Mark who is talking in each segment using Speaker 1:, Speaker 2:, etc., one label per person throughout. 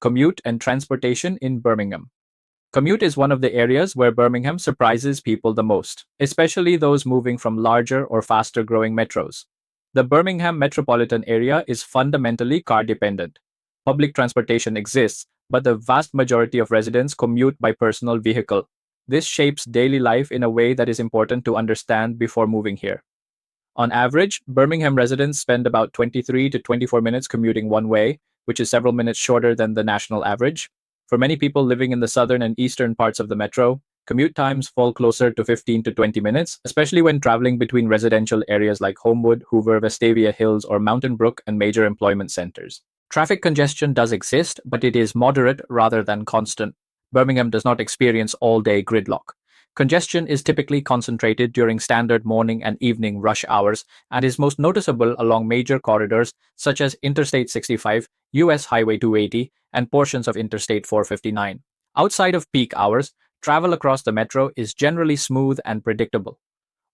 Speaker 1: Commute and transportation in Birmingham. Commute is one of the areas where Birmingham surprises people the most, especially those moving from larger or faster growing metros. The Birmingham metropolitan area is fundamentally car dependent. Public transportation exists, but the vast majority of residents commute by personal vehicle. This shapes daily life in a way that is important to understand before moving here. On average, Birmingham residents spend about 23 to 24 minutes commuting one way, which is several minutes shorter than the national average. For many people living in the southern and eastern parts of the metro, commute times fall closer to 15 to 20 minutes, especially when traveling between residential areas like Homewood, Hoover, Vestavia Hills, or Mountain Brook and major employment centers. Traffic congestion does exist, but it is moderate rather than constant. Birmingham does not experience all-day gridlock. Congestion is typically concentrated during standard morning and evening rush hours and is most noticeable along major corridors such as Interstate 65, US Highway 280, and portions of Interstate 459. Outside of peak hours, travel across the metro is generally smooth and predictable.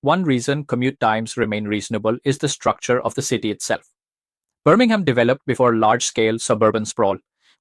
Speaker 1: One reason commute times remain reasonable is the structure of the city itself. Birmingham developed before large-scale suburban sprawl,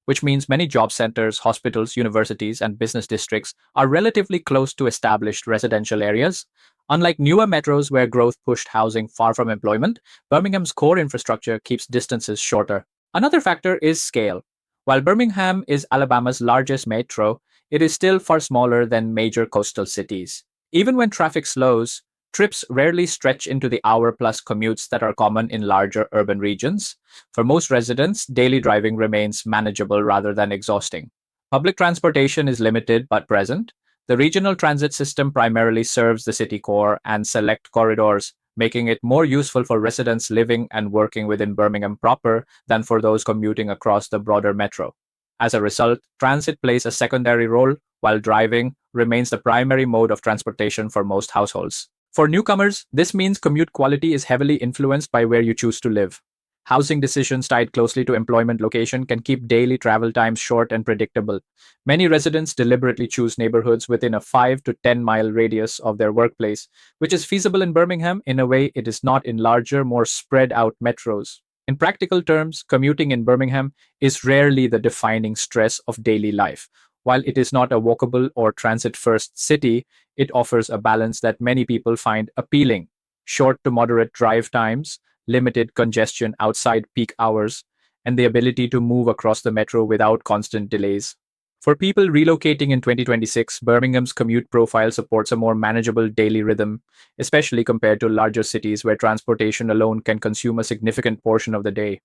Speaker 1: which means many job centers, hospitals, universities, and business districts are relatively close to established residential areas. Unlike newer metros where growth pushed housing far from employment, Birmingham's core infrastructure keeps distances shorter. Another factor is scale. While Birmingham is Alabama's largest metro, it is still far smaller than major coastal cities. Even when traffic slows, trips rarely stretch into the hour-plus commutes that are common in larger urban regions. For most residents, daily driving remains manageable rather than exhausting. Public transportation is limited but present. The regional transit system primarily serves the city core and select corridors, making it more useful for residents living and working within Birmingham proper than for those commuting across the broader metro. As a result, transit plays a secondary role, while driving remains the primary mode of transportation for most households. For newcomers, this means commute quality is heavily influenced by where you choose to live. Housing decisions tied closely to employment location can keep daily travel times short and predictable. Many residents deliberately choose neighborhoods within a 5 to 10-mile radius of their workplace, which is feasible in Birmingham in a way it is not in larger, more spread-out metros. In practical terms, commuting in Birmingham is rarely the defining stress of daily life. While it is not a walkable or transit-first city, it offers a balance that many people find appealing. Short to moderate drive times, limited congestion outside peak hours, and the ability to move across the metro without constant delays. For people relocating in 2026, Birmingham's commute profile supports a more manageable daily rhythm, especially compared to larger cities where transportation alone can consume a significant portion of the day.